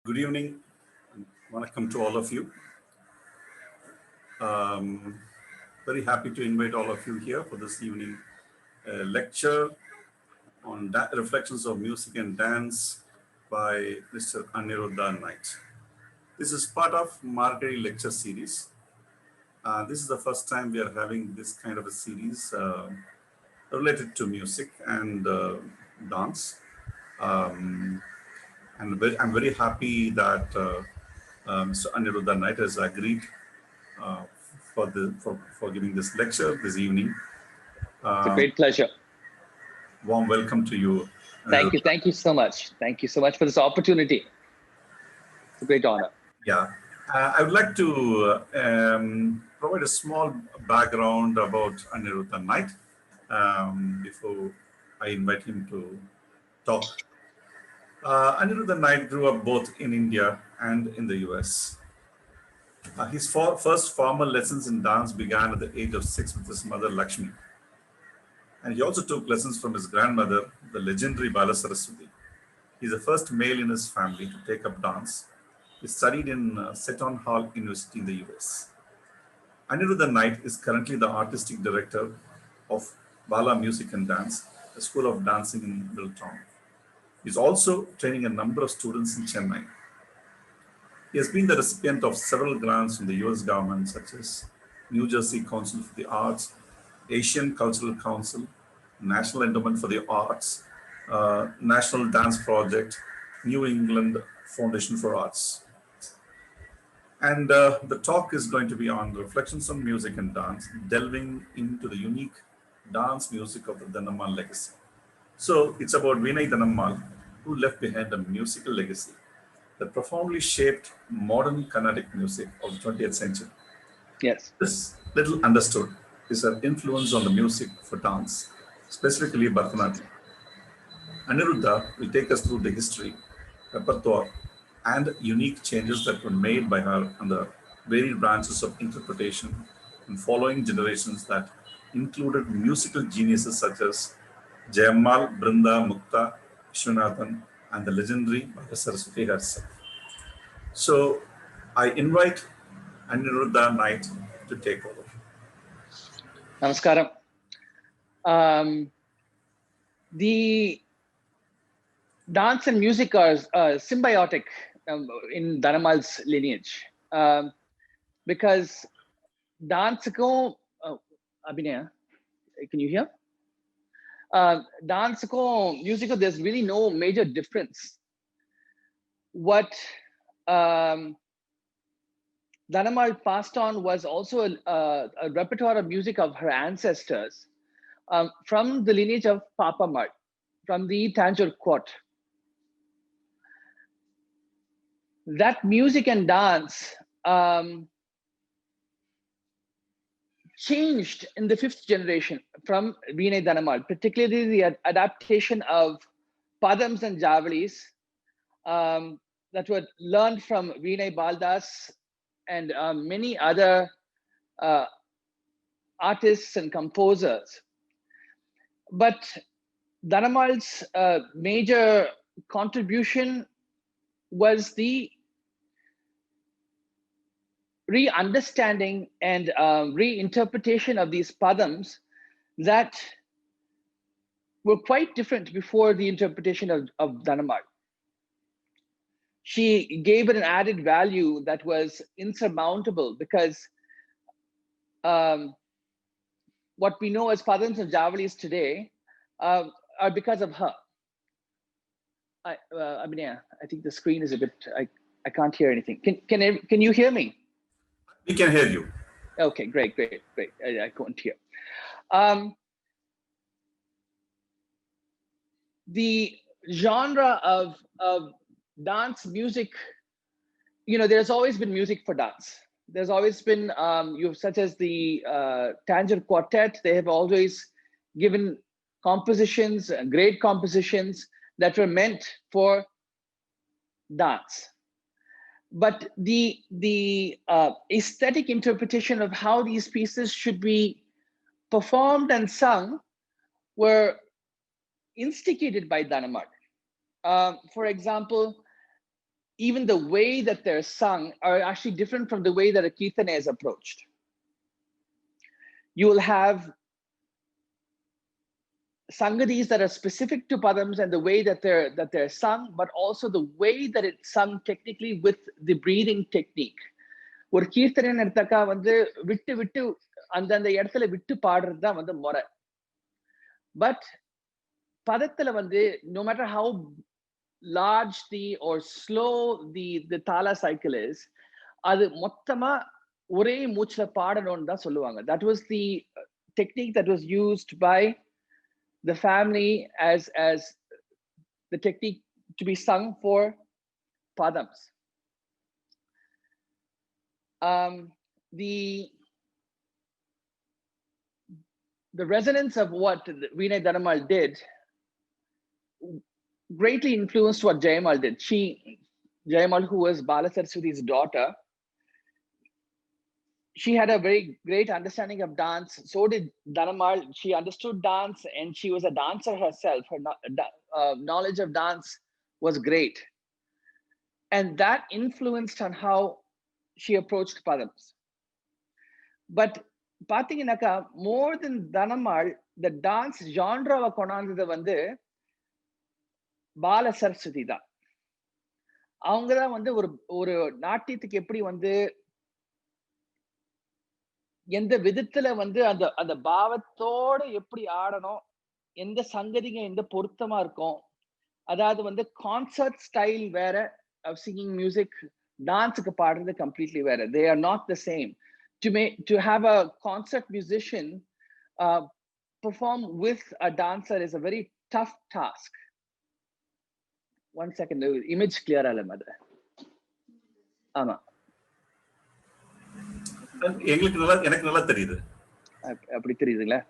Good evening. Welcome to all of you. Um, Very happy to invite all of you here for this evening lecture on reflections of music and dance by Mr. Aniruddha Knight. This is part of Margary lecture series. This is the first time we are having this kind of a series related to music and dance. Um, I'm very happy that Mr. Aniruddha Knight has agreed uh, for giving this lecture this evening. It's a great pleasure. Warm welcome to you. Thank you. Thank you so much. Thank you so much for this opportunity. It's a great honor. Yeah, I would like to provide a small background about Aniruddha Knight before I invite him to talk. Aniruddha Knight grew up both in India and in the US. His first formal lessons in dance began at the age of 6 with his mother Lakshmi. And he also took lessons from his grandmother, the legendary Bala Saraswati. He's the first male in his family to take up dance. He studied in Seton Hall University in the US. Aniruddha Knight is currently the artistic director of Bala Music and Dance, a school of dancing in Middletown. He's also training a number of students in Chennai. He has been the recipient of several grants from the US government, such as New Jersey Council for the Arts, Asian Cultural Council, National Endowment for the Arts, National Dance Project, New England Foundation for Arts. And the talk is going to be on reflections on music and dance, delving into the unique dance music of the Dhanammal legacy. So it's about Vinay Dhanammal, who left behind a musical legacy that profoundly shaped modern Carnatic music of the 20th century. Yes. This little understood is her influence on the music for dance, specifically Bharatanatyam. Aniruddha will take us through the history, repertoire, and unique changes that were made by her on the varied branches of interpretation in following generations that included musical geniuses such as Jayammal, Brinda, Mukta, Vishwanathan, and the legendary Bhagya Saraswati herself. So I invite Aniruddha Knight to take over. Namaskaram. The dance and music are symbiotic in Dhanammal's lineage because dance ko Abhinaya, can you hear? Dance ko music ko, there's really no major difference. What Dhanammal passed on was also a repertoire of music of her ancestors from the lineage of Papa Mart, from the Tanjore court. That music and dance changed in the fifth generation from Vinay Dhanammal, particularly the adaptation of padams and javalis that were learned from Vinay Baldas and many other artists and composers. But Dhanammal's major contribution was the re-understanding and reinterpretation of these padams that were quite different before the interpretation of Dhanammal. She gave it an added value that was insurmountable because what we know as padams and javalis today are because of her. Abhinaya, I think the screen is a bit, I can't hear anything. Can you hear me? We can hear you. Okay, great. I couldn't hear. The genre of dance music, there's always been music for dance. There's always been, such as the Tanjore Quartet, they have always given compositions, great compositions that were meant for dance. But the aesthetic interpretation of how these pieces should be performed and sung were instigated by Dhanammal. For example, even the way that they're sung are actually different from the way that a kirtana is approached. You will have sangadis that are specific to padams and the way that they're sung, but also the way that it's sung technically with the breathing technique. ஒரு கீர்த்தனை எடுத்தாக்கா வந்து விட்டு விட்டு அந்தந்த இடத்துல விட்டு பாடுறது தான் வந்து முறை. பட் பதத்துல வந்து no matter how large the or slow the thala cycle is, அது மொத்தமா ஒரே மூச்சுல பாடணும்னு தான் சொல்லுவாங்க. That was the technique that was used by the family as the technique to be sung for padams. The resonance of what Veena Dhanammal did greatly influenced what Jayamal did. Jayamal, who was Bala Saraswati's daughter, she had a very great understanding of dance. So did Dhanammal. She understood dance and she was a dancer herself. Her knowledge of dance was great. And that influenced on how she approached padams. But பார்த்தீங்கன்னாக்கா more than Dhanammal, the dance genre கொண்டாந்தது வந்து பால சரஸ்வதி தான். அவங்கதான் வந்து ஒரு நாட்டியத்துக்கு எப்படி வந்து எந்த விதத்துல வந்து அந்த அந்த பாவத்தோட எப்படி ஆடணும், எந்த சங்கதிங்க எந்த பொருத்தமா இருக்கும், அதாவது வந்து கான்சர்ட் ஸ்டைல் வேற of singing music, டான்ஸுக்கு பாடுறது completely வேற. They are not the same. To have a concert musician perform with a dancer is a very tough task. 1 second, image clear ஆல மத. ஆமா, எனக்கு நல்லா தெரியுது. அப்படி தெரியுதுங்களா?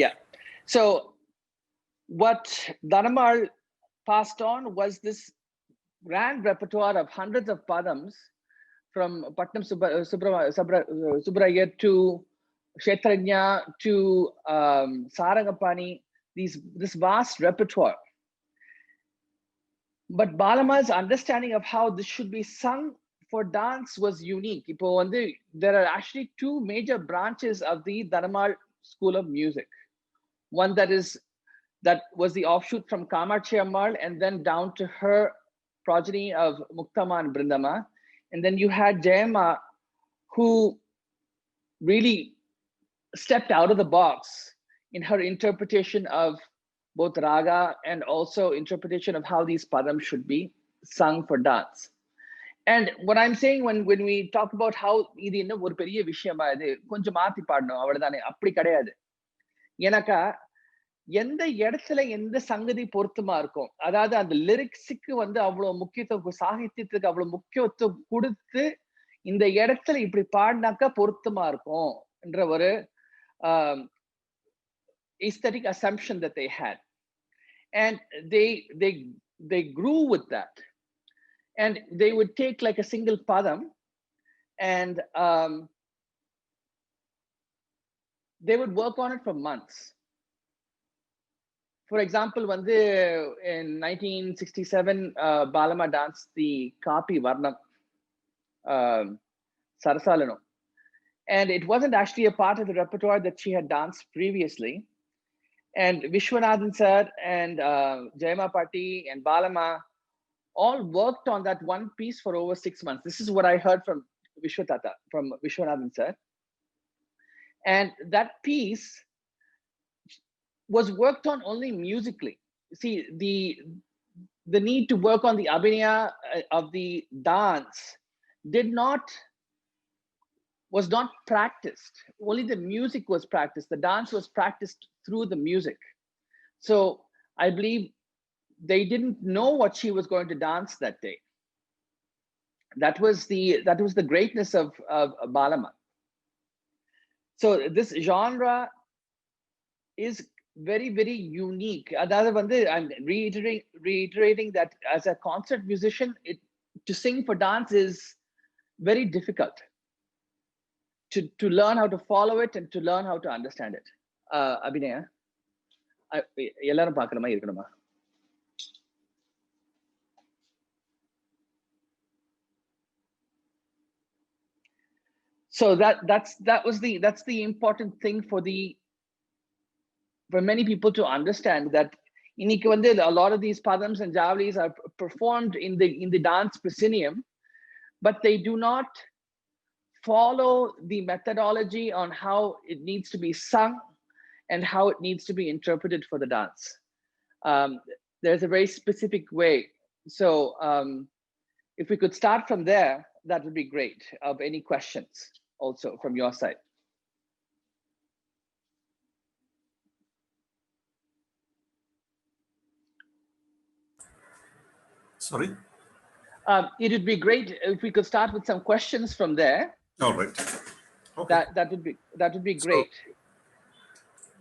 Yeah. So what Dhanammal passed on was this grand repertoire of hundreds of padams from Patnam Subrayar to Kshetrajna to Sarangapani, this vast repertoire. But Balama's understanding of how this should be sung for dance was unique. There are actually two major branches of the Dhanammal school of music. One that was the offshoot from Kamarchi Ammal, and then down to her progeny of Muktama and Brindama. And then you had Jayama, who really stepped out of the box in her interpretation of both raga and also interpretation of how these padams should be sung for dance. And what I'm saying when we talk about how இது என்ன ஒரு பெரிய விஷயமா இது கொஞ்சம் மாத்தி பாடணும் அவ்வளவுதானே, அப்படி கிடையாது. எனக்கா எந்த இடத்துல எந்த சங்கதி பொருத்தமா இருக்கும், அதாவது அந்த லிரிக்ஸுக்கு வந்து அவ்வளவு முக்கியத்துவம், சாகித்யத்துக்கு அவ்வளவு முக்கியத்துவம் கொடுத்து இந்த இடத்துல இப்படி பாடினாக்கா பொருத்தமா இருக்கும் என்ற ஒரு aesthetic assumption that they had, and they grew with that, and they would take like a single padam and they would work on it for months. For example, வந்து in 1967 Balama danced the Kapi Varnam Sarasalanam, and it wasn't actually a part of the repertoire that she had danced previously. And Vishwanathan sir and Jayama Patti and Balama all worked on that one piece for over 6 months. This is what I heard from Vishwanathan sir. And that piece was worked on only musically. See, the need to work on the abhinaya of the dance was not practiced. Only the music was practiced. The dance was practiced through the music. So I believe they didn't know what she was going to dance that day. That was the greatness of Balama. So this genre is very, very unique. I'm reiterating that as a concert musician, to sing for dance is very difficult. To learn how to follow it and to learn how to understand it. Abhinaya, எல்லாரும் பார்க்குற மாதிரி இருக்கணுமா? So that's the important thing for many people to understand, that இன்னைக்கு வந்து a lot of these padams and javalis are performed in the dance proscenium, but they do not follow the methodology on how it needs to be sung and how it needs to be interpreted for the dance. There's a very specific way. So if we could start from there, that would be great. Of any questions also from your side? Sorry? It would be great if we could start with some questions from there. All right. Okay. That would be great.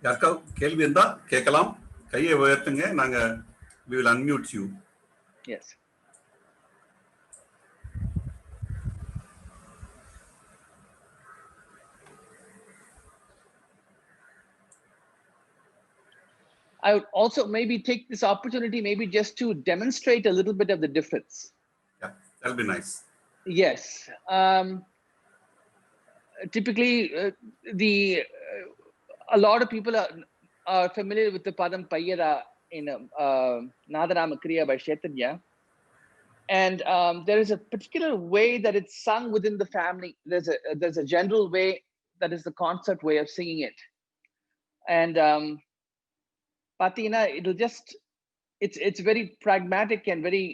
யாருக்கா கேள்வி இருந்தா கேட்கலாம், கையை உயர்த்துங்க, நாங்க we will unmute you. Yes. I would also maybe take this opportunity maybe just to demonstrate a little bit of the difference. Yeah, that'll be nice. Yes. Typically, a lot of people are familiar with the Padam Payyada in Nadanama Kriya by Chaitanya. And there is a particular way that it's sung within the family. There's a general way that is the concert way of singing it. And Patina, it'll just, it's very pragmatic and very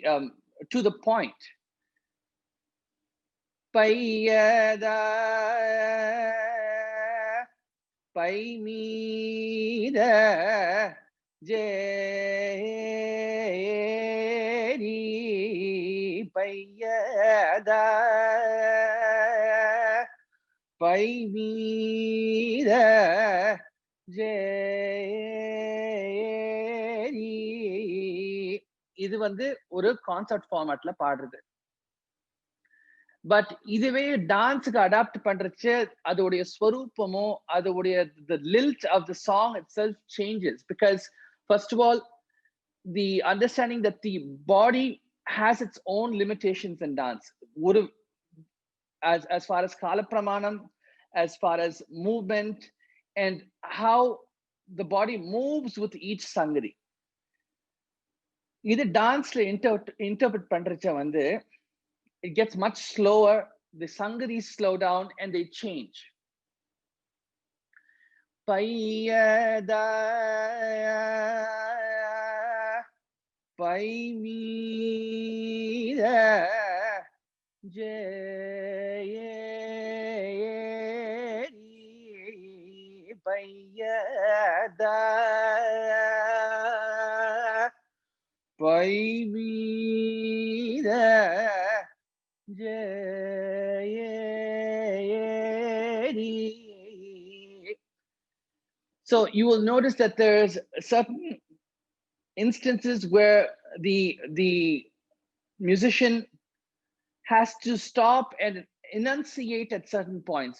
to the point. Payyada paimida jeri payyada paimida jeri. இது வந்து ஒரு concert ஃபார்மேட்ல பாடுறது. But இதுவே டான்ஸுக்கு adapt பண்றச்சு அதோடைய ஸ்வரூபமோ அதோடைய the lilt of the song itself changes, because first of all the understanding that the body has its own limitations in dance, as far as kala pramanam, as far as movement and how the body moves with each sangari. இது டான்ஸ்ல interpret பண்றச்ச வந்து it gets much slower, the sangaris slow down and they change. Payyada paimida jeri payyada paimida jeri. So you will notice that there's certain instances where the musician has to stop and enunciate at certain points.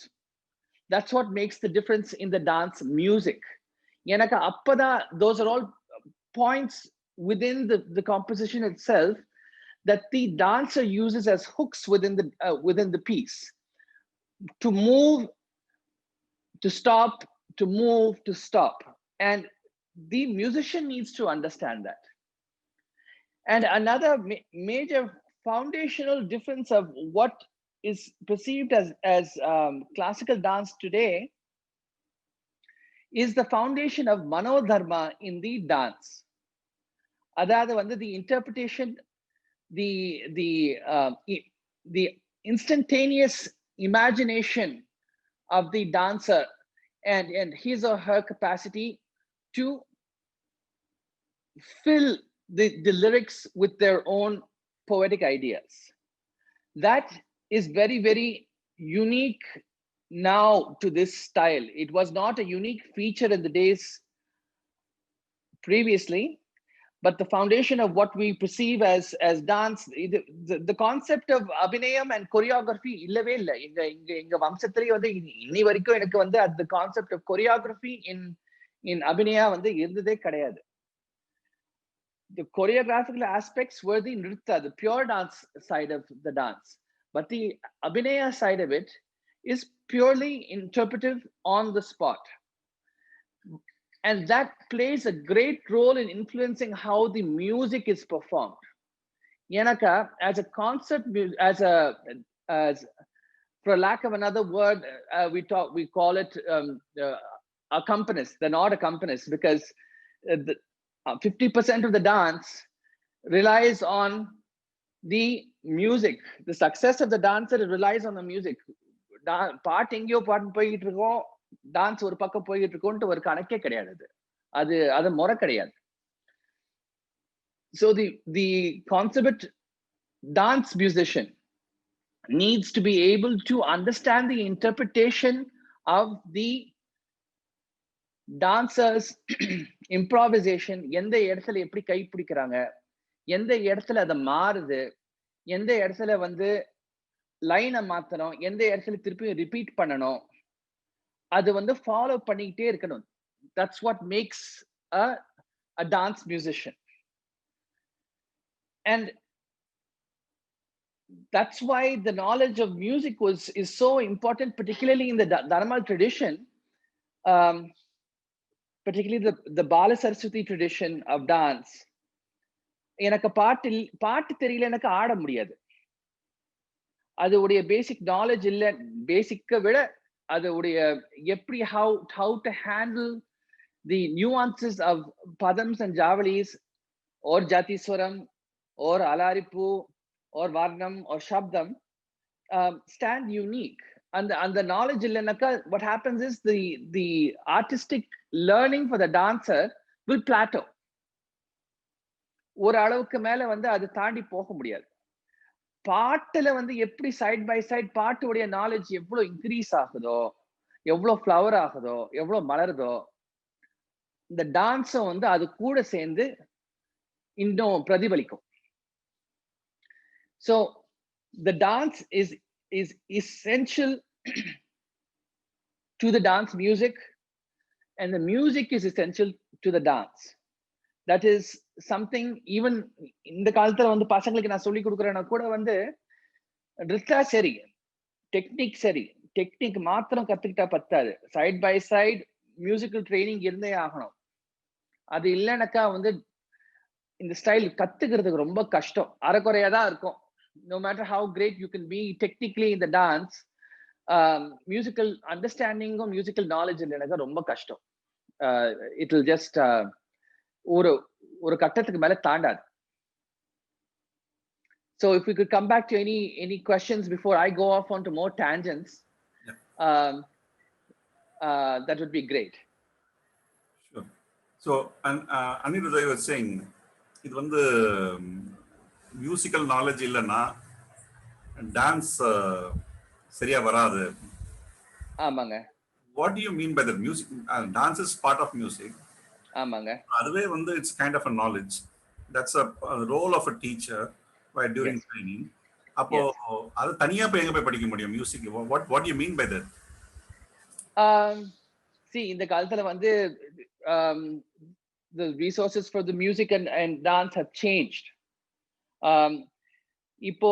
That's what makes the difference in the dance music. Yanaka appada, those are all points within the composition itself that the dancer uses as hooks within the piece to move, to stop, to move, to stop. And the musician needs to understand that. And another major foundational difference of what is perceived as classical dance today is the foundation of manodharma in the dance. Adada வந்து the interpretation, the instantaneous imagination of the dancer and his or her capacity to fill the lyrics with their own poetic ideas. That is very, very unique now to this style. It was not a unique feature in the days previously, but the foundation of what we perceive as dance, the concept of abhinayam and choreography illave illa inga vamsathile vandu inni varaikum enakku vandu the concept of choreography in abhinaya வந்து இருந்ததே கிடையாது. The choreographical aspects were the nritta, the pure dance side of the dance, but the abhinaya side of it is purely interpretive on the spot, and that plays a great role in influencing how the music is performed. Yanaka, as a concert, as for lack of another word, we call it accompanists. They're not accompanists because 50% of the dance relies on the music. The success of the dancer relies on the music. பாட்டு எங்கேயோ பாட்டு போயிட்டு இருக்கோம், dance ஒரு பக்கம் போயிட்டு இருக்கோன்ட்டு ஒரு கணக்கே கிடையாது. அது முறை கிடையாது. So the consummate dance musician needs to be able to understand the interpretation of the dancers improvisation. எந்த இடத்துல எப்படி கை பிடிக்கிறாங்க, எந்த இடத்துல அதை மாறுது, எந்த இடத்துல வந்து லைனை மாத்தணும், எந்த இடத்துல திருப்பி ரிப்பீட் பண்ணணும், அது வந்து ஃபாலோ பண்ணிக்கிட்டே இருக்கணும். That's what makes a dance musician. And that's why the knowledge of music is so important, particularly in the Dhanammal tradition, particularly the Bala Saraswati tradition of dance. எனக்கு பாட்டு தெரியல, எனக்கு ஆட முடியாது. அது உடைய பேசிக் நாலேஜ் இல்ல. பேசிக்க விட அது உடைய எப்படி how to handle the nuances of padams and javalis or jatiswaram or alaripu or varnam or shabdam stand unique. And the knowledge illanaka, what happens is the artistic learning for the dancer will plateau. ஒரு அளவுக்கு மேல வந்து அது தாண்டி போக முடியாது. பாட்டுல வந்து எப்படி சைட் பை சைட் பாட்டுடைய நாலேஜ் எவ்வளவு இன்க்ரீஸ் ஆகுதோ, எவ்வளவு ஃப்ளவர் ஆகுதோ, எவ்வளவு மலருதோ, இந்த டான்ஸும் வந்து அது கூட சேர்ந்து இன்னும் பிரதிபலிக்கும். So the dance is essential to the dance music, and the music is essential to the dance. That is something even இந்த காலத்துல வந்து பசங்களுக்கு நான் சொல்லி கொடுக்குறேன்னா கூட வந்து ரித்தா சரி, டெக்னிக் சரி, டெக்னிக் மாத்திரம் கத்துக்கிட்டா பத்தாது, side by side musical training இருந்தே ஆகணும். அது இல்லைனாக்கா வந்து இந்த ஸ்டைல் கத்துக்கிறதுக்கு ரொம்ப கஷ்டம், அரைக்குறையா தான் இருக்கும். No matter how great you can be technically in the dance, musical understanding or musical knowledge இல்லைனாக்கா ரொம்ப கஷ்டம். It will just ஒரு கட்டத்துக்கு மேல தாண்டாது. So if we could come back to any questions before I go off onto more tangents, that would be great. Sure. So Aniruddha, you were saying இது வந்து musical knowledge இல்லைன்னா dance சரியா வராது. ஆமாங்க. What do you mean by that? Music, dance is part of music. ஆமாங்க. அதுவே வந்து it's kind of a knowledge. That's a role of a teacher while during training. அப்போ அது தனியா போய் எங்க போய் படிக்க முடியும் music? What do you mean by that? See, இந்த காலத்துல வந்து the resources for the music and dance have changed. இப்போ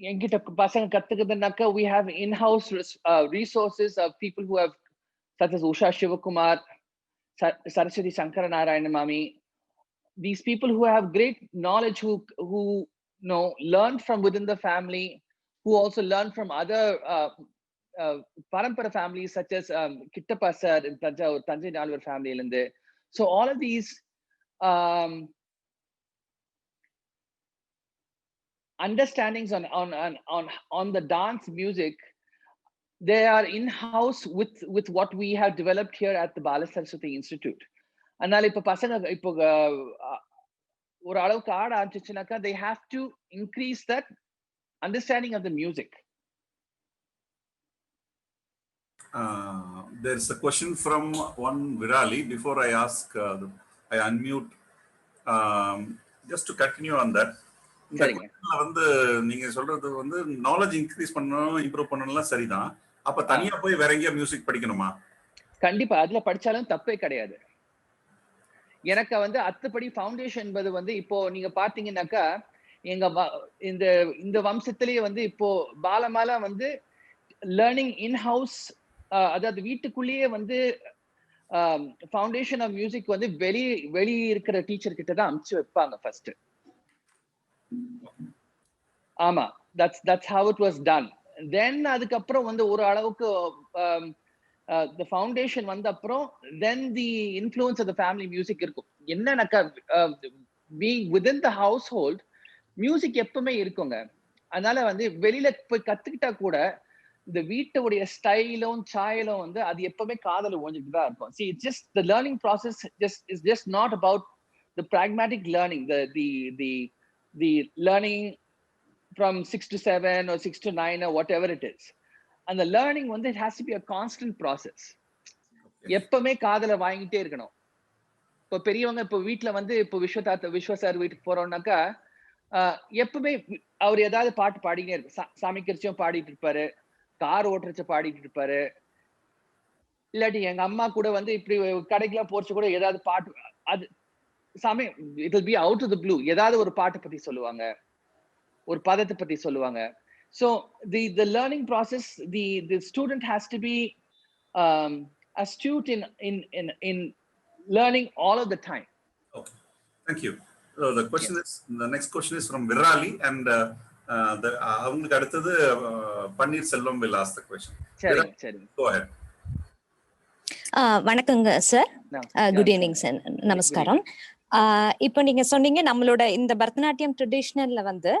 என்கிட்ட பசங்க கத்துக்குதுன்னாக்கா we have in-house resources of people who have, such as Usha Shivakumar, Saraswati Shankara Narayana Mami. These people who have great knowledge, who learn from within the family, who also learn from other parampara families such as Kittappa sir in Tanjai Nalvar family. So all of these understandings on the dance music, they are in-house with what we have developed here at the Bala Saraswati Institute. அதனால இப்ப பசங்க இப்போ ஒரு அளவுக்கு ஆட ஆரம்பிச்சுனாக்கா they have to increase that understanding of the music. There's a question from one Virali. Before I ask, I unmute. Just to continue on that. இந்த கொஸ்டின்ல வந்து நீங்க சொல்றது வந்து நாலேஜ் இன்க்ரீஸ் பண்ணணும், இம்ப்ரூவ் பண்ணணும்லாம் சரிதான். அப்ப தனியா போய் வேற எங்கேயா மியூசிக் படிக்கணுமா? கண்டிப்பா அதுல படிச்சாலும் தப்பே கிடையாது. எனக்கு வந்து அத்துப்படி ஃபவுண்டேஷன் என்பது வந்து இப்போ நீங்க பாத்தீங்கன்னாக்கா எங்க இந்த இந்த வம்சத்திலேயே வந்து இப்போ பாலமாலா வந்து லேர்னிங் இன் ஹவுஸ், அதாவது வீட்டுக்குள்ளேயே வந்து ஃபவுண்டேஷன் ஆஃப் மியூசிக் வந்து வெளி இருக்கிற டீச்சர் கிட்ட தான் அனுப்பிச்சு வைப்பாங்க ஃபர்ஸ்ட். ஆமா, that's how it was done. Then அதுக்கப்புறம் வந்து ஒரு அளவுக்கு the foundation வந்த அப்புறம் then the influence of the family music இருக்கும். என்னன்னாக்கா being within the household music எப்பவுமே இருக்குங்க. அதனால வந்து வெளியில போய் கத்துக்கிட்டா கூட இந்த வீட்டுடைய ஸ்டைலும் சாயலும் வந்து அது எப்பவுமே காதல ஓஞ்சிட்டு தான் இருக்கும். See, it's just the learning process is just not about the pragmatic learning, the learning from 6 to 7 or 6 to 9 or whatever it is. And the learning வந்து it has to be a constant process. எப்பவுமே காதல வாங்கிட்டே இருக்கணும். இப்போ பெரியவங்க இப்போ வீட்டுல வந்து இப்போ விஸ்வ சார் வீட்டுக்கு போறோம்னாக்கா எப்பவுமே அவர் ஏதாவது பாட்டு பாடினே இருக்கு. சமைக்கிறச்சும் பாடிட்டு இருப்பாரு, கார் ஓட்டுறச்ச பாடிட்டு இருப்பாரு. இல்லாட்டி எங்க அம்மா கூட வந்து இப்படி கடைக்கெல்லாம் போறச்சு கூட ஏதாவது பாட்டு, அது it will be out of the blue, ஏதாவது ஒரு பாட்டு பத்தி சொல்லுவாங்க, ஒரு பதத்தை பத்தி சொல்லுவாங்க. So the learning process, the student has to be astute in learning all of the time. Okay, thank you. So the next question is from Virali, and அவங்களுக்கு அடுத்தது Panneer Selvam will ask the question. சரி, go ahead. வணக்கங்க sir. Good evening sir. நமஸ்காரம். இப்போ நீங்க சொன்னீங்க நம்மளோட இந்த பரதநாட்டியம் ட்ரெடிஷனல்ல வந்து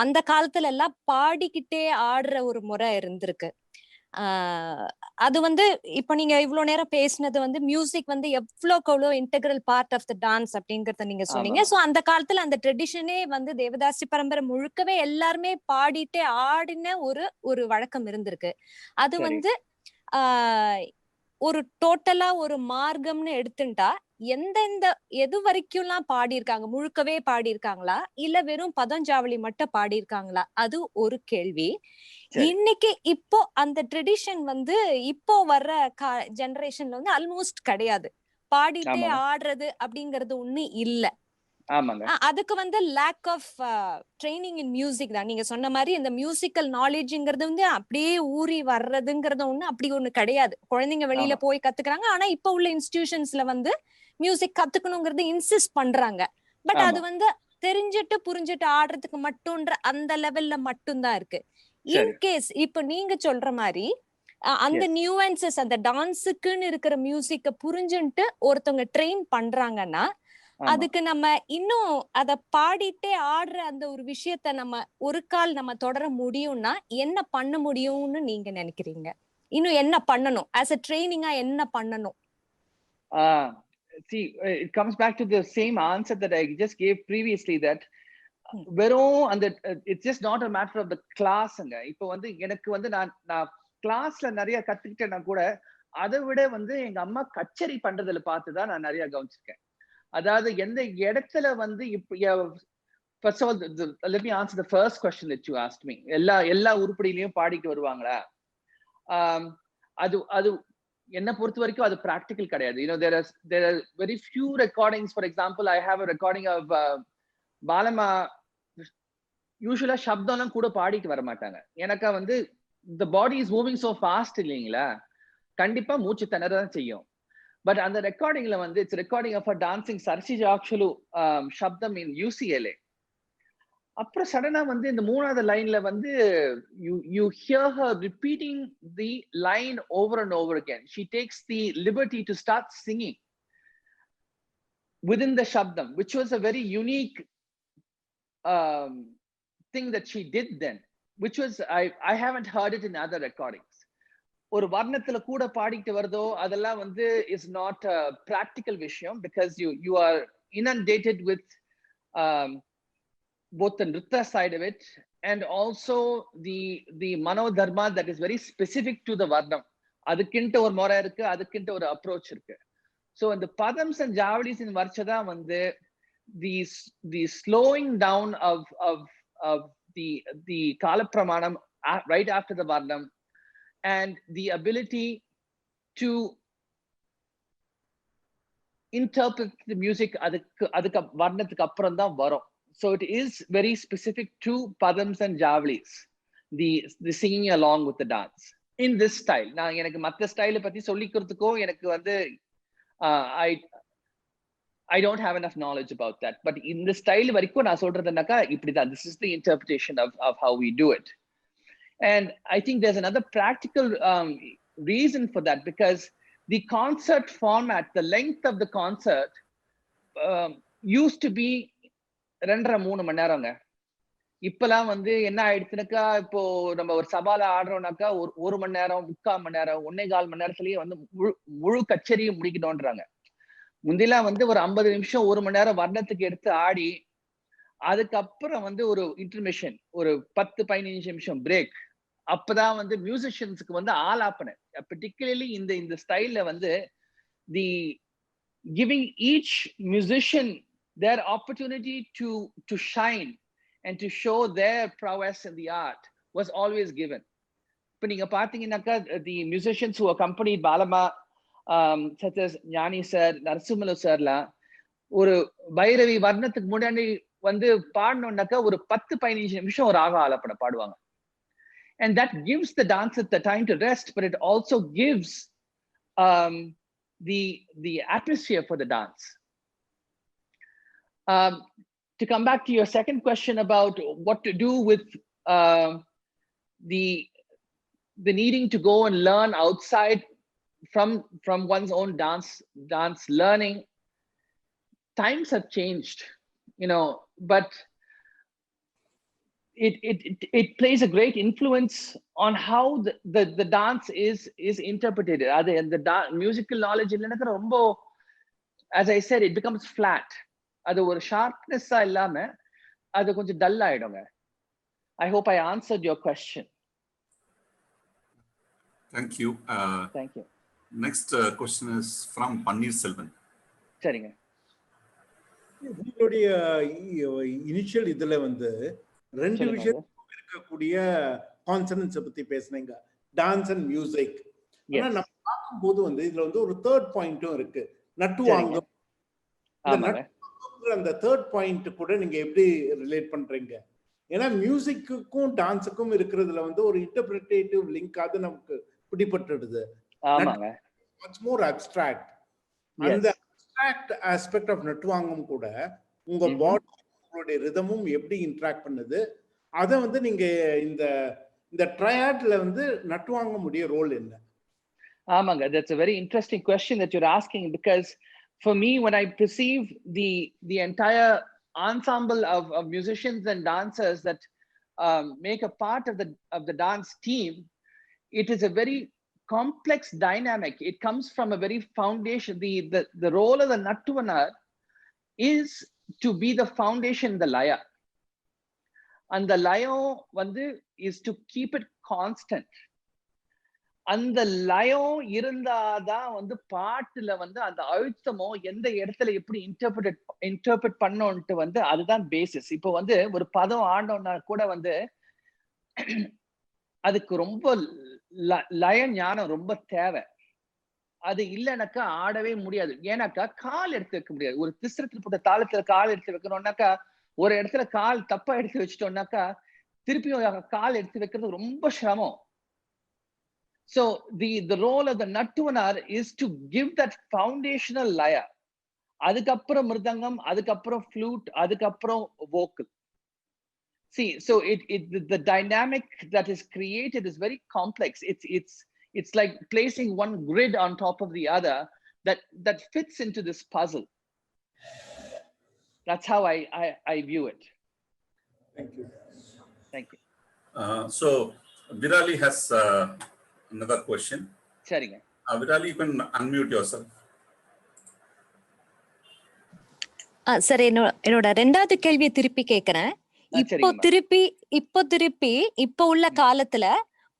அந்த காலத்துல எல்லாம் பாடிக்கிட்டே ஆடுற ஒரு முறை இருந்திருக்கு. அது வந்து இப்ப நீங்க இவ்வளவு நேரம் பேசினது வந்து மியூசிக் வந்து எவ்வளவு integral part of the dance அப்படிங்கறத நீங்க சொன்னீங்க. சோ அந்த காலத்துல அந்த ட்ரெடிஷனே வந்து தேவதாசி பரம்பரை முழுக்கவே எல்லாருமே பாடிட்டே ஆடின ஒரு வழக்கம் இருந்திருக்கு. அது வந்து ஒரு டோட்டலா ஒரு மார்க்கம்னு எடுத்துட்டா எது வரைக்கும்லாம் பாடியிருக்காங்க? முழுக்கவே பாடியிருக்காங்களா இல்ல வெறும் பதஞ்சாவளி மட்டும் பாடியிருக்காங்களா? அது ஒரு கேள்வி. இன்னைக்கு இப்போ அந்த ட்ரெடிஷன் வந்து இப்போ வர்ற ஜெனரேஷன்ல வந்து ஆல்மோஸ்ட் கிடையாது. பாடிட்டே ஆடுறது அப்படிங்கறது ஒண்ணு இல்ல. அதுக்கு வந்து lack of training in music தான். நீங்க சொன்ன மாதிரி இந்த மியூசிக்கல் நாலேஜ்ங்கிறது வந்து அப்படியே ஊறி வர்றதுங்கிறது ஒண்ணு அப்படி ஒண்ணு கிடையாது. குழந்தைங்க வெளியில போய் கத்துக்கிறாங்க. ஆனா இப்ப உள்ள இன்ஸ்டிடியூஷன்ஸ்ல வந்து மியூசிக் கத்துக்கணுங்கிறது இன்சிஸ்ட் பண்றாங்க. பட் அது வந்து தெரிஞ்சிட்டு புரிஞ்சிட்டு ஆடுறதுக்கு மட்டும்ன்ற அந்த லெவல்ல மட்டும்தான் இருக்கு. இன்கேஸ் இப்ப நீங்க சொல்ற மாதிரி அந்த நியூவன்சஸ் அந்த டான்ஸுக்குன்னு இருக்கிற மியூசிக்க புரிஞ்சுட்டு ஒருத்தவங்க ட்ரெயின் பண்றாங்கன்னா அதுக்கு நம்ம இன்னும் அத பாடிட்டே ஆடுற அந்த ஒரு விஷயத்த நம்ம ஒரு கால் நம்ம தொடர முடியும்னா என்ன பண்ண முடியும்னு நீங்க நினைக்கிறீங்க? இன்னும் என்ன பண்ணணும்? as a training என்ன பண்ணணும்? See, it comes back to the same answer that I just gave previously, that வெறும் அந்த it's just not a matter of the classங்க. இப்போ வந்து எனக்கு வந்து நான் கிளாஸ்ல நிறைய கத்துக்கிட்டேன்னா கூட அதை விட வந்து எங்க அம்மா கச்சேரி பண்றதுல பார்த்துதான் நான் நிறைய கவனிச்சிருக்கேன். அதாவது எந்த இடத்துல வந்து first of all, let me answer the first question that you asked me. எல்லா உருப்படியிலையும் பாடிட்டு வருவாங்களா? அது என்ன பொறுத்த வரைக்கும் அது practical கிடையாது. You know, there are very few recordings. For example, I have a recording of பாலமா. யூசுவலா சப்தம்லாம் கூட பாடிட்டு வர மாட்டாங்க. எனக்கா வந்து the body is moving so fast இல்லைங்களா, கண்டிப்பா மூச்சு திணறதான் செய்யும். பட் அந்த ரெக்கார்டிங்ல வந்து இட்ஸ் ரெக்கார்டிங் ஆஃப் டான்சிங் சர்சி ஜாக்ஷலு சப்தம் இன் UCLA. அப்புறம் சடனா வந்து இந்த மூணாவது லைன்ல வந்து you hear her repeating the line over and over again. She takes the liberty to start singing within the shabdam, which was a very unique thing that she did then, which was I haven't heard it in other recordings. ஒரு வர்ணத்துல கூட பாடிட்டு வருதோ அதெல்லாம் வந்து is not a practical விஷயம், because you are inundated with both the nritta side of it and also the manodharma that is very specific to the varnam. அதுக்கிட்ட ஒரு முறை இருக்கு, அதுக்கிட்ட ஒரு அப்ரோச் இருக்கு. So இந்த பதம்ஸ் and ஜாவலிஸ் in வர்ச்சதா வந்து the slowing down of the kala pramanam right after the varnam, and the ability to interpret the music அதுக்கு வர்ணத்துக்கு அப்புறம் தான் வரும். So it is very specific to padams and javalis, the singing along with the dance in this style. நான் எனக்கு மத்த ஸ்டைல பத்தி சொல்லிக்கிறதுக்கோ எனக்கு வந்து I don't have enough knowledge about that, but in the style வரைக்கும் நான் சொல்றதுனாக்கா இப்படிதான். This is the interpretation of how we do it. And I think there's another practical reason for that, because the concert format, the length of the concert used to be 2.5-3 மணி நேரங்க. இப்பெல்லாம் வந்து என்ன ஆயிடுச்சுனாக்கா, இப்போ நம்ம ஒரு சபால ஆடுறோம்னாக்கா 1 மணி நேரம், 3/4 மணி நேரம், 1.25 மணி நேரத்திலேயே வந்து முழு கச்சேரியும் முடிக்கணும்ன்றாங்க. முந்திலாம் வந்து ஒரு 50 நிமிஷம் 1 மணி நேரம் வர்ணத்துக்கு எடுத்து ஆடி, அதுக்கப்புறம் வந்து ஒரு இன்டர்மிஷன், ஒரு 10-15 நிமிஷம் பிரேக். அப்பதான் வந்து மியூசிஷியன்ஸ்க்கு வந்து ஆலாப்பன, particularly இந்த ஸ்டைல்ல வந்து the giving each musician their opportunity to shine and to show their prowess in the art was always given. இப்ப நீங்க பாத்தீங்கன்னாக்கா, the musicians who accompanied Balama, such as ஞானி சார், நரசிம்மலு சார்லாம் ஒரு பைரவி வர்ணத்துக்கு முன்னாடி வந்து பாடணும்னாக்கா ஒரு 10-15 நிமிஷம் ஒரு ராகம் ஆலாப்பன பாடுவாங்க. And that gives the dancer the time to rest, but it also gives the atmosphere for the dance. To come back to your second question about what to do with the needing to go and learn outside from one's own dance learning, times have changed, you know, but it plays a great influence on how the dance is interpreted. The musical knowledge illanakka rombo, as I said, it becomes flat. Adu or sharpness illama adu konjam dull aidunga. I hope I answered your question. Thank you. Thank you. Next question is from Pannir Selvan. சரிங்க. உங்களுடைய initial இதுல வந்து 2 விஷயம் இருக்கக்கூடிய consonants பத்தி பேசுனீங்க, dance and music. ஆனா நம்ம பார்க்கும்போது வந்து இதுல வந்து ஒரு தேர்ட் பாயிண்ட்டும் இருக்கு, நட்டுவாங்கம். அந்த தேர்ட் பாயிண்ட் கூட நீங்க எப்படி ரிலேட் பண்றீங்க? ஏன்னா மியூசிக்குக்கும் டான்ஸுக்கும் இருக்கிறதுல வந்து ஒரு இன்டர்பிரேட்டிவ் லிங்க் அது நமக்கு பிடிபட்டுடுது. ஆமாங்க. Much more abstract. அந்த அப்ஸ்ட்ராக்ட் ஆஸ்பெக்ட் ஆஃப் நட்டுவாங்கம் கூட உங்க பாடி உங்களுடைய ரிதமும் எப்படி இன்டராக்ட் பண்ணுது, அதை வந்து நீங்க இந்த ட்ரையாட்ல வந்து நட்டுவாங்க முடிய ரோல் என்ன? ஆமாங்க, that's a very interesting question that you're asking, because for me, when I perceive the entire ensemble of musicians and dancers that make a part of the dance team, it is a very complex dynamic. It comes from a very foundation. The role of the nattuvanar is to be the foundation, the laya, and the laya vandu is to keep it constant. அந்த லயம் இருந்தாதான் வந்து பாட்டுல வந்து அந்த அழுத்தமோ எந்த இடத்துல எப்படி interpret பண்ணோன்ட்டு வந்து அதுதான் பேசிஸ். இப்போ வந்து ஒரு பதம் ஆடணும்னா கூட வந்து அதுக்கு ரொம்ப லய ஞானம் ரொம்ப தேவை. அது இல்லைனாக்கா ஆடவே முடியாது. ஏன்னாக்கா கால் எடுத்து வைக்க முடியாது. ஒரு திஸ்ரத்தில் போட்ட தாளத்துல கால் எடுத்து வைக்கணும்னாக்கா ஒரு இடத்துல கால் தப்பா எடுத்து வச்சுட்டோம்னாக்கா திருப்பியும் கால் எடுத்து வைக்கிறது ரொம்ப சிரமம். So the role of the nattuvanar is to give that foundational laya. அதுக்கப்புறம் மிருதங்கம், அதுக்கப்புறம் flute, அதுக்கப்புறம் vocal. See, so the dynamic that is created is very complex. It's like placing one grid on top of the other that fits into this puzzle. That's how I view it. Thank you. Thank you. So Virali has another question. சரிங்க. Virali, you can unmute yourself. Sir, என்னோட 2வது கேள்வியை திருப்பி கேக்குறேன். இப்போ திருப்பி உள்ள காலத்துல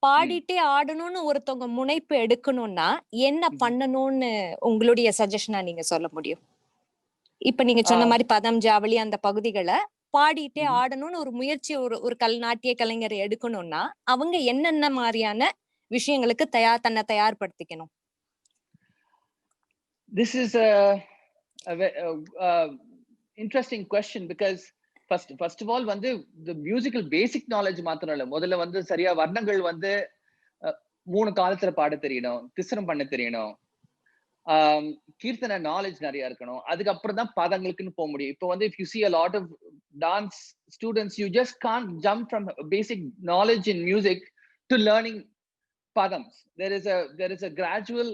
பாடிட்டே ஆடணும்னு ஒருத்தவங்க முனைப்பு எடுக்கணும்னா என்ன பண்ணணும்னு உங்களுடைய சஜஷனா நீங்க சொல்ல முடியும்? இப்ப நீங்க சொன்ன மாதிரி பதம், ஜாவளி அந்த பகுதிகளை பாடிட்டே ஆடணும்னு ஒரு முயற்சி ஒரு நாட்டிய கலைஞரை எடுக்கணும்னா அவங்க என்னென்ன மாதிரியான விஷயங்களுக்கு தன்னை தயார்படுத்திக்கணும்? This is a interesting question, because first of all வந்து the musical basic knowledge மாத்திரம் இல்ல, முதல்ல வந்து சரியா வர்ணங்கள் வந்து 3 காலத்துல பாட தெரியணும், திஸ்ரம் பண்ண தெரியணும், கீர்த்தனை நாலேஜ் நிறைய இருக்கணும், அதுக்கப்புறம் தான் பதங்களுக்குன்னு போக முடியும். இப்போ வந்து if you see a lot of dance students, you just can't jump from basic knowledge in music to learning padams. There is a gradual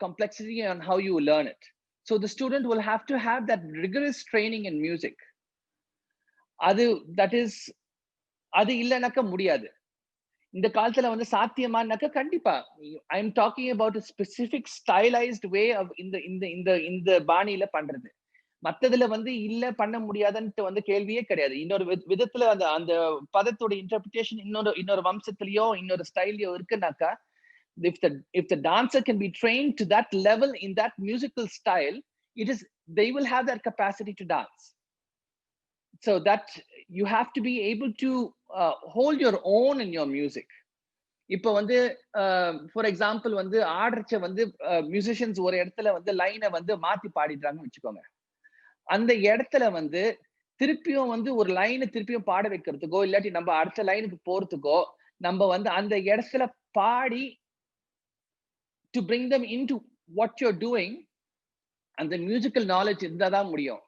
complexity on how you learn it. So the student will have to have that rigorous training in music. அது இல்லைனாக்க முடியாது. இந்த காலத்துல வந்து சாத்தியமானாக்க கண்டிப்பா. I am talking about a specific stylized way of இந்த பாணியில பண்றது. மத்ததுல வந்து இல்ல பண்ண முடியாதுன்ட்டு வந்து கேள்வியே கிடையாது. இன்னொரு விதத்துல அந்த பதத்தோட இன்டர்பிரிட்டேஷன் இன்னொரு வம்சத்திலயோ இன்னொரு ஸ்டைல்லயோ இருக்குனாக்கா, if the dancer can be trained to that level in that musical style, they will have that capacity to dance. So that you have to be able to hold your own in your music. இப்போ வந்து for example வந்து ஆடுறச்ச வந்து musicians ஒரு இடத்துல வந்து லைனை வந்து மாத்தி பாடிடுறாங்கன்னு வச்சுக்கோங்க. அந்த இடத்துல வந்து திருப்பியும் வந்து ஒரு லைனை திருப்பியும் பாட வைக்கிறதுக்கோ இல்லாட்டி நம்ம அடுத்த லைனுக்கு போறதுக்கோ நம்ம வந்து அந்த இடத்துல பாடி to bring them into what you're doing, and the musical knowledge இருந்தாதான் முடியும்.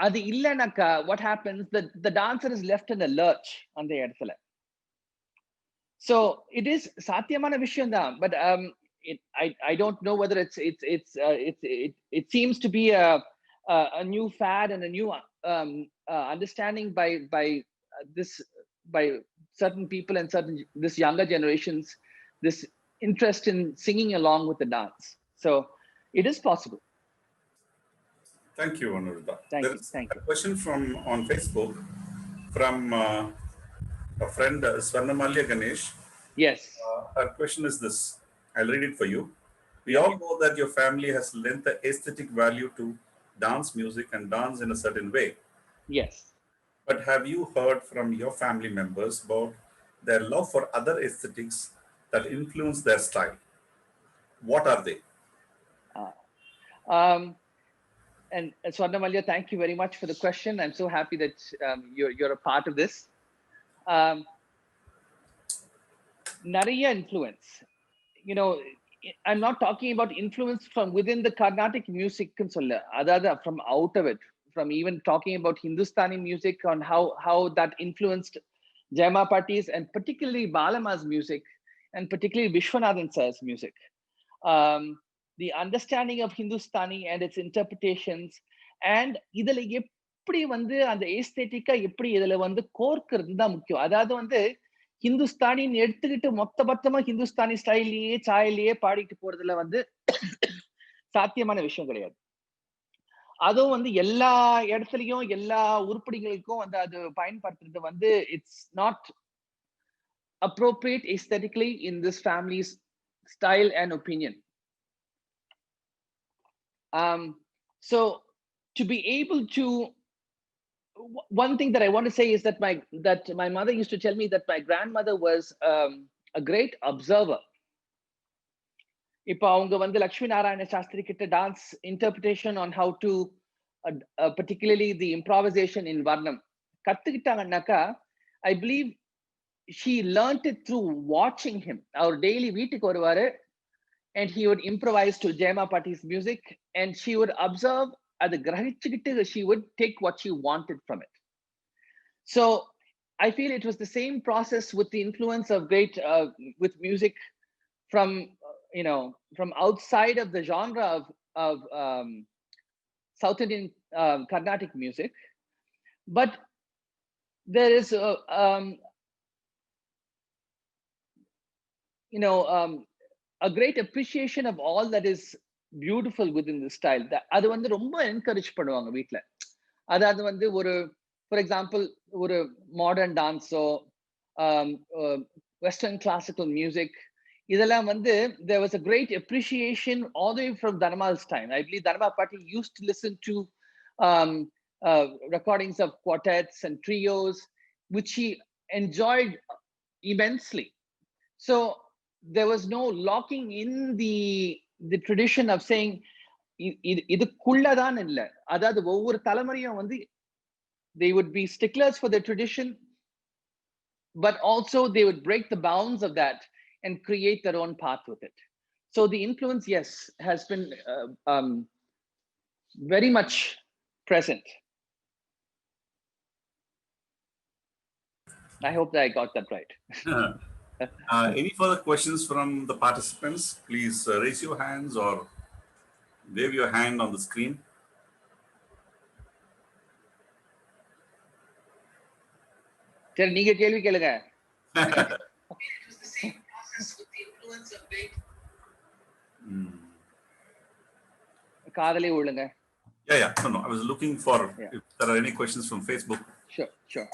அது இல்லைனாக்கா what happens, the dancer is left in a lurch அந்த இடத்துல. So it is சாத்தியமான விஷயம் தான், but I don't know whether it seems to be a new fad and a new understanding by certain people and this younger generations, this interest in singing along with the dance. So it is possible. Thank you, Aniruddha. Thank There you. A question on Facebook from a friend, Dhanammal Ganesh. Yes. Her question is this. I'll read it for you. We all know that your family has lent the aesthetic value to dance music and dance in a certain way. Yes. But have you heard from your family members about their love for other aesthetics that influence their style? What are they? And Swarnamalya, thank you very much for the question. I'm so happy that you're a part of this. Nariya influence. You know, I'm not talking about influence from within the Carnatic music, from out of it, from even talking about Hindustani music, on how that influenced Jaima parties and particularly Balama's music and particularly Vishwanathan sir's music. The understanding of Hindustani and its interpretations, and இதுல எப்படி வந்து அந்த ஏஸ்தெட்டிக்கா எப்படி இதுல வந்து கோர்க்கிறது தான் முக்கியம். அதாவது வந்து ஹிந்துஸ்தானின்னு எடுத்துக்கிட்டு மொத்தமா ஹிந்துஸ்தானி ஸ்டைல்லயே சாயலையே பாடிட்டு போறதுல வந்து சாத்தியமான விஷயம் கிடையாது. அதுவும் வந்து எல்லா இடத்துலயும் எல்லா உருப்படிகளுக்கும் வந்து அது பயன்படுத்துறது வந்து it's not appropriate aesthetically in this family's style and opinion. So to be able to, one thing that I want to say is that my mother used to tell me that my grandmother was a great observer. இப்போ அவங்க வந்து லக்ஷ்மி நாராயண சாஸ்திரி கிட்ட dance interpretation on how to particularly the improvisation in varnam கத்துக்கிட்டாங்கன்னாக்கா, I believe she learned it through watching him. Our daily வீட்டுக்கு வருவாரு and he would improvise to Jaima Pati's music, and she would observe at the grahichikittu, she would take what she wanted from it. So I feel it was the same process with the influence of with music from from outside of the genre of South Indian Carnatic music, but there is a great appreciation of all that is beautiful within the style. அது வந்து ரொம்ப encourage பண்ணுவாங்க வீட்ல. அதாவது வந்து ஒரு for example ஒரு modern டான்ஸோ western classical music, இதெல்லாம் வந்து there was a great appreciation all the way from Dhanammal's time. I believe Dhanammal Patti used to listen to recordings of quartets and trios, which he enjoyed immensely. So there was no locking in the tradition of saying இதுக்குள்ளதான் இல்ல. அதாவது ஒவ்வொரு தலைமுறையும் வந்து they would be sticklers for their tradition, but also they would break the bounds of that and create their own path with it. So the influence, yes, has been very much present. I hope that I got that right. Any further questions from the participants? Please raise your hands or wave your hand on the screen. சரி, நீங்க கேள்வி கேளுங்க. காதலே ஒழுங்க. Yeah. No. I was looking for if there are any questions from Facebook. Sure.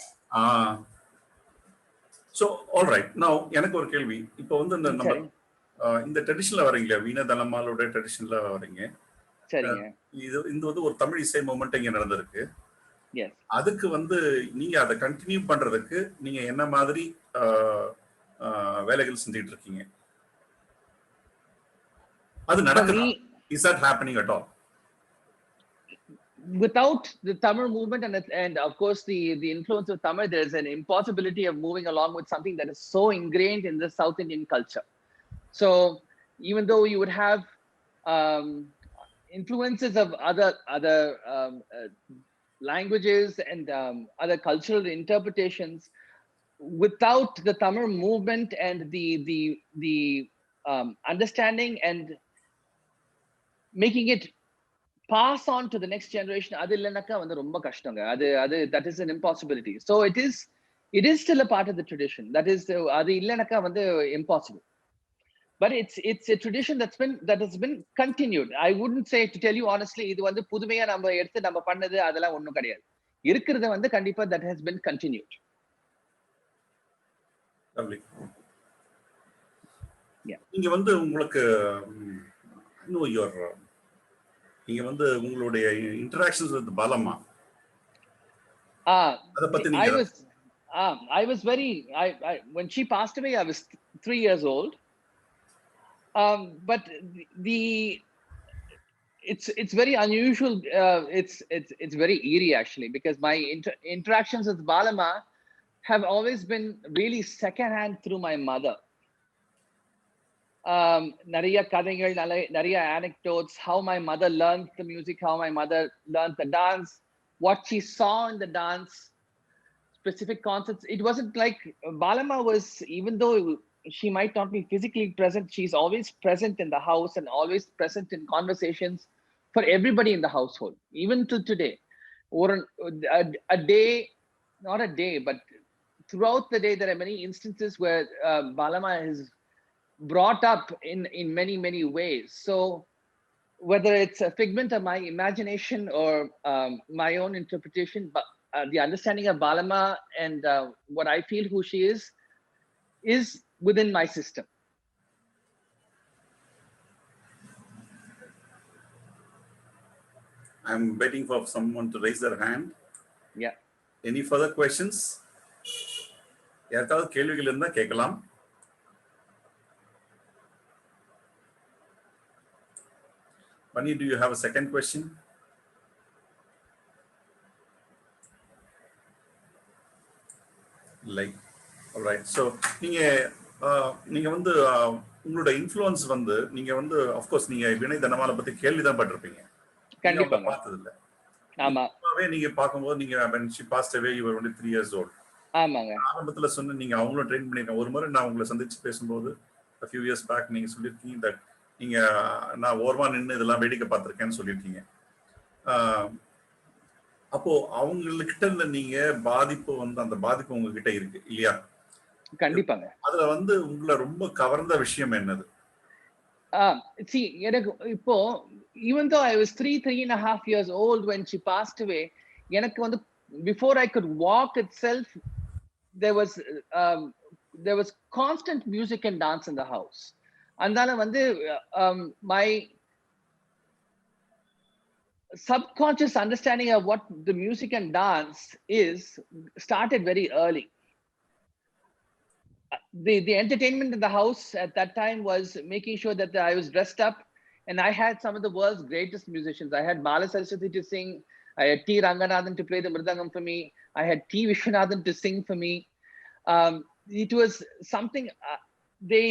So, all right. Now, எனக்கு ஒரு கேள்வி. இப்போ வந்து நம்ம இந்த ட்ரெடிஷன்ல வரீங்க, வீண தனமாலோட ட்ரெடிஷன்ல வரீங்க. சரிங்க. இது வந்து ஒரு தமிழ் இசை மூமெண்ட் இங்க நடந்திருக்கு. அதுக்கு வந்து நீங்க அதை கண்டினியூ பண்றதுக்கு நீங்க என்ன மாதிரி வேலைகள் செஞ்சுட்டு இருக்கீங்க? அது நடக்குதா? Is that happening at all? Without the Tamil movement and of course the influence of Tamil, there is an impossibility of moving along with something that is so ingrained in the South Indian culture. So even though you would have influences of other languages and other cultural interpretations, without the Tamil movement and the understanding and making it pass on to the next generation, adu illanaka vandu romba kashtonga. Adu that is an impossibility. So it is still a part of the tradition. That is adu illanaka vandu impossible. But it's a tradition that has been continued. I wouldn't say, to tell you honestly, இது வந்து புதுமையா நம்ம எடுத்து நம்ம பண்ணது அதெல்லாம் ஒண்ணும் கிடையாது. இருக்கிறது வந்து கண்டிப்பா that has been continued. Lovely. நீங்க வந்து உங்களுக்கு நீங்க வந்து உங்களுடைய இன்டராக்ஷன்ஸ் வித் பாலம்மா அத பத்தி நீங்க I was very when she passed away I was 3 years old. But it's very unusual. It's very eerie actually, because my interactions with Balama have always been really secondhand through my mother. Nariya kadaigal, nariya anecdotes, how my mother learned the music, how my mother learned the dance, what she saw in the dance, specific concepts. It wasn't like Balama was, even though she might not be physically present, she's always present in the house and always present in conversations for everybody in the household, even till today. Or a day, not a day, but throughout the day, there are many instances where Balama is brought up in many ways. So whether it's a figment of my imagination or my own interpretation, but the understanding of Balama and what I feel who she is within my system. I'm waiting for someone to raise their hand. Yeah. Any further questions? யாராவது கேள்விகள் இருந்தா கேட்கலாம். Pani, do you have a second question? Like, all right. So நீங்க வந்து உங்களோட influence வந்து நீங்க வந்து of course நீங்க வினய் தனமால பத்தி கேள்விதான் பட்டிருப்பீங்க. கண்டிப்பா பார்த்தது இல்ல. ஆமா. நீங்க பாக்கும்போது நீங்க when she passed away you were only 3 years old. ஆமாங்க. ஆரம்பத்துல சொன்ன நீங்க அவங்களும் ட்ரெயின் பண்ணிருக்காங்க. ஒரு முறை நான் உங்களை சந்திச்சு பேசும்போது a few years back நீங்க சொல்லிருக்கீங்க that நீங்க நான் ஓரமா நின்று இதெல்லாம் வேடிக்கை பார்த்திருக்கேன்னு சொல்லிருக்கீங்க. அப்போ அவங்ககிட்ட இருந்து நீங்க பாதிப்பு வந்து அந்த பாதிப்பு உங்ககிட்ட இருக்கு இல்லையா? கண்டிப்பாங்க. அதுல வந்து உங்களை ரொம்ப கவர்ந்த விஷயம் என்னது? See, எனக்கு இப்போ even though I was 3.5 years old when she passed away, எனக்கு வந்து before I could walk itself, there was constant music and dance in the house. அதனால வந்து my subconscious understanding of what the music and dance is started very early. The entertainment in the house at that time was making sure that I was dressed up And I had some of the world's greatest musicians. I had Bala Saraswati to sing. I had T. Ranganathan to play the mridangam for me. I had T. Vishwanathan to sing for me. It was something they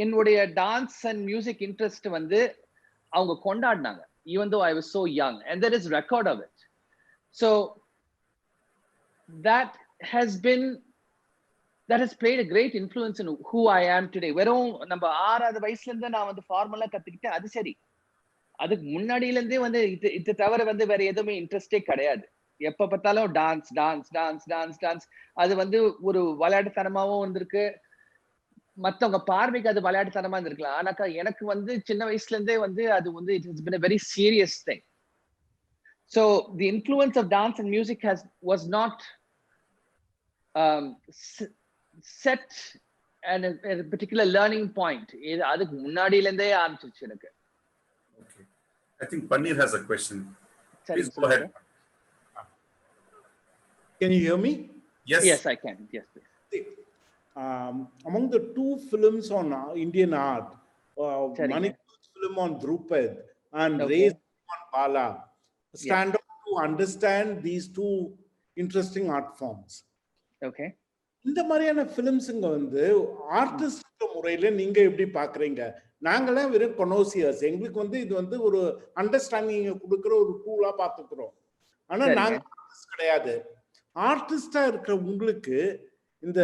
என்னுடைய dance and music interest வந்து அவங்க கொண்டாடினாங்க, even though I was so young, and there is record of it. So that has played a great influence in who I am today. வெறும் நம்ம 6வது வயசுல இருந்து நான் வந்து ஃபார்முலா கத்துக்கிட்டேன், அது சரி. அதுக்கு முன்னாடியில இருந்தே வந்து இது தவிர வந்து வேற எதுவுமே இன்ட்ரெஸ்டே கிடையாது. எப்ப பார்த்தாலும் dance dance dance dance dance. அது வந்து ஒரு விளையாட்டுத்தனமாவும் இருந்திருக்கு, மத்தவங்க பார்வைக்கு அது விளையாட்டுத்தனமா இருந்திருக்கலாம். ஆனாக்கா எனக்கு வந்து சின்ன வயசுல இருந்தே வந்து அது வந்து it has been a very serious thing. So the influence of dance and music was not set at a particular learning point. அதுக்கு முன்னாடியில இருந்தே ஆரம்பிச்சிருச்சு எனக்கு. Okay. I think Paneer has a question. Please go ahead. Can you hear me? Yes. Yes, I can. Yes, please. Among the 2 films on Indian art, Manikal's film on Drupad and Ray's film on Bala stand out to understand these 2 interesting art forms. Okay. இந்த மாதிரியான ஃபிலிம்ஸுங்க வந்து artist முறையில நீங்க எப்படி பாக்குறீங்க? நாங்களாம் வெறும் கொனோசியர்ஸ், எங்களுக்கு வந்து இது வந்து ஒரு அண்டர்ஸ்டாண்டிங் கொடுக்குற ஒரு டூலா பார்த்துக்கிறோம். ஆனா நாங்க ஆர்டிஸ்ட் கிடையாது. ஆர்டிஸ்டா இருக்கிற உங்களுக்கு இந்த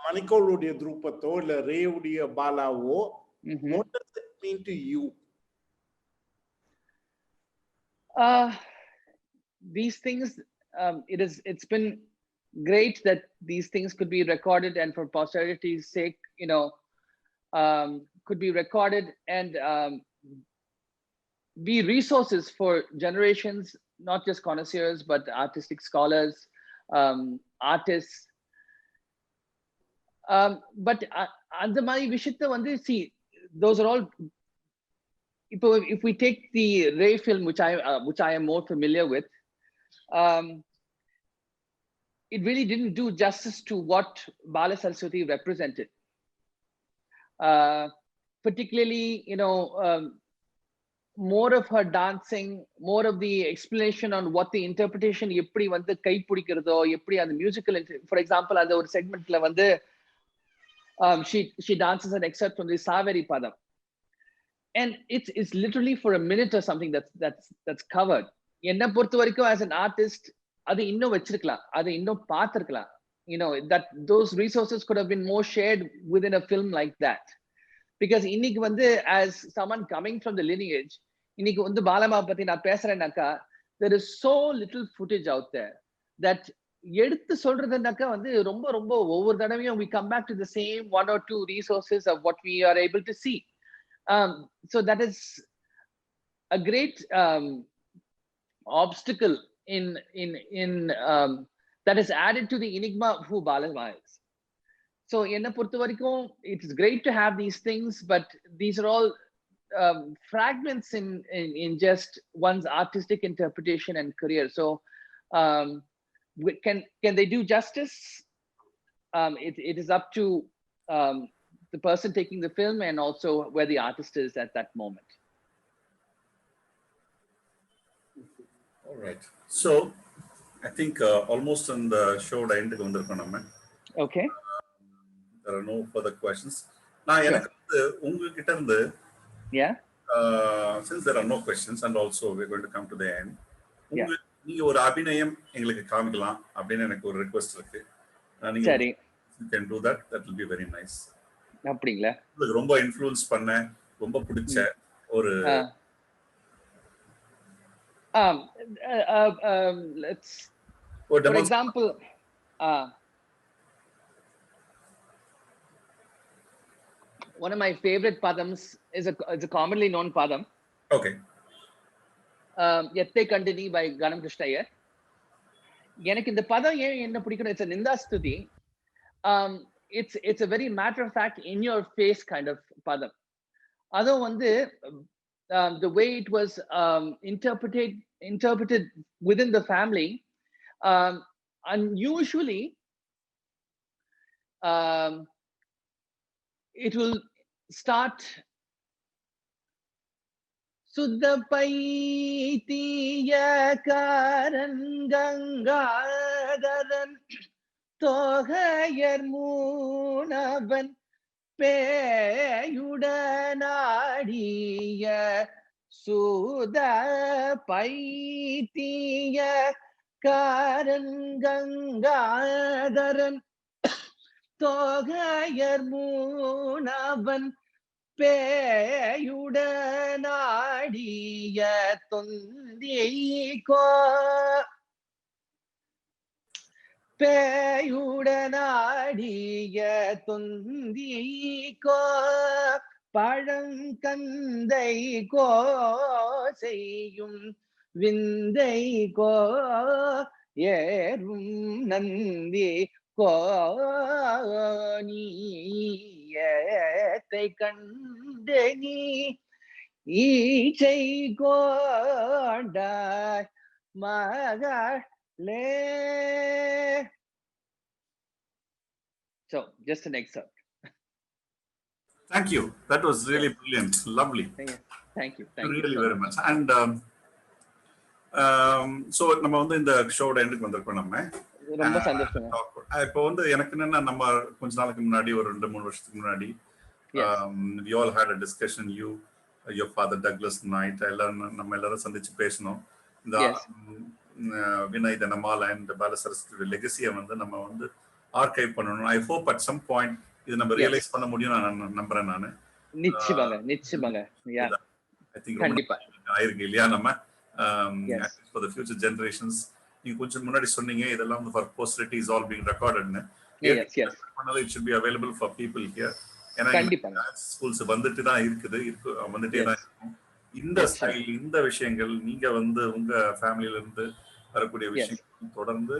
மணிக்கோளுடைய துருப்பத்தோ இல்ல ரேவுடைய பாலாவோ what does it mean to you? These things, it's been great that these things could be recorded, and for posterity's sake, could be recorded and be resources for generations, not just connoisseurs but artistic scholars, artists. But அந்த மாதிரி விஷயத்தை வந்து see, those are all, if we take the Ray film, which I am more familiar with, it really didn't do justice to what Bala Saraswati represented. Particularly, more of her dancing, more of the explanation on what the interpretation, எப்படி வந்து கை பிடிக்கிறதோ, எப்படி அந்த musical, for example, அந்த ஒரு segmentல வந்து she dances an excerpt from the Saveri Padam, and it's literally for a minute or something that's covered. என்ன பொறுத்த வரைக்கும் as an artist, அது இன்னும் வச்சிருக்கலாம், அது இன்னும் பார்த்திருக்கலாம். That those resources could have been more shared within a film like that. Because இன்னைக்கு வந்து as someone coming from the lineage, இன்னைக்கு வந்து பாலமா பத்தி நான் பேசுறேன்னாக்கா, there is so little footage out there that எடுத்து சொல்றதுனாக்கா வந்து ரொம்ப ரொம்ப ஒவ்வொரு தடவையும் we come back to the same 1 or 2 resources of what we are able to see. So that is a great obstacle in that is added to the enigma of who Balama is. So enna portha varaikum, it is great to have these things, but these are all fragments in just one's artistic interpretation and career. So can they do justice? It is up to the person taking the film, and also where the artist is at that moment. All right. So I think almost on the show end ku vandirukkom. Okay. There are no further questions. Now, ungakitta irundhu, yeah, since there are no questions, and also we're going to come to the end, நீங்க ஒரு அபிநயம் எங்களுக்கு காமிக்கலாம் அப்படின்னு எனக்கு ஒரு request இருக்கு. சரி, you can do that, that will be very nice. அப்படிங்களா? உங்களுக்கு ரொம்ப இன்ஃப்ளூயன்ஸ் பண்ண, ரொம்ப பிடிச்ச ஒரு let's, for example, one of my favorite padams is a commonly known padam. Okay. Yatte Kandini by Ganam Krishna Iyer. எனக்கு இந்த பதம் ஏன் என்ன பிடிக்கும், it's a ninda stuti. It's a very matter of fact, in your face kind of padam. அதுவும் வந்து the way it was interpreted within the family, unusually it will start சுத்த பைத்தியக்காரன் கங்காதரன் தோகையர் மூனவன் பேயுடனாடிய சுத பைத்திய காரன் கங்காதரன் தோகையர் மூனவன் பேயுடனாடிய தொந்திக்கோ பேயுடனாடிய தொந்திக்கோ பழங்கந்தை கோ செய்யும் விந்தை கோ ஏறும் நந்தி கோணியத்தை கண்டு நீ ஈச்சை கோண்டாய் மகளே. So just an excerpt. Thank you. That was really brilliant. Lovely. Thank you. Really very much. And so நம்ம வந்து இந்த ஷோட எண்டுக்கு வந்திருக்கோம். நம்ம ரொம்ப சந்தோஷம். இப்போ வந்து எனக்கு என்னன்னா, நம்ம கொஞ்ச நாளுக்கு முன்னாடி ஒரு 2-3 வருஷத்துக்கு முன்னாடி we all had a discussion, your father Douglas Knight, நம்ம எல்லாரும் சந்திச்சு பேசணும். இந்த வினய் தனமால் அண்ட் பாலசரஸ்வதி லெகசியை வந்து நம்ம வந்து ஆர்கைவ் பண்ணணும். I hope at some point இது நம்ம ரியலைஸ் பண்ண முடியும் நான் நம்புறேன். நான் நிச்சயமாக ஐ திங்க் கண்டிப்பா ஆயிருக்கு இல்லையா? நம்ம ஃபார் தி ஃபியூச்சர் ஜெனரேஷன்ஸ் நீங்க கொஞ்சம் முன்னாடி சொன்னீங்க இதெல்லாம் வந்து for posterity is all being ரெக்கார்டட்னு. It should be available for people here. ஏன்னா ஸ்கூல்ஸ் வந்துட்டே தான் இருக்கும். இந்த ஸ்டைல், இந்த விஷயங்கள் நீங்க வந்து உங்க ஃபேமிலில இருந்து வரக்கூடிய விஷயங்கள் தொடர்ந்து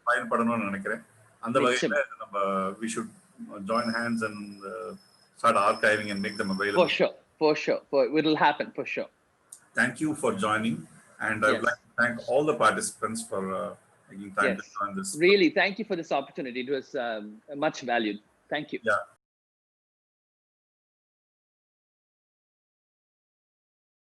பயன்படணும்னு நினைக்கிறேன். அந்த வகையில நம்ம we should join hands and start archiving and make them available. For sure. It will happen for sure. Thank you for joining, and I would like to thank all the participants for making time to join this. Really, thank you for this opportunity. It was much valued. Thank you. Yeah.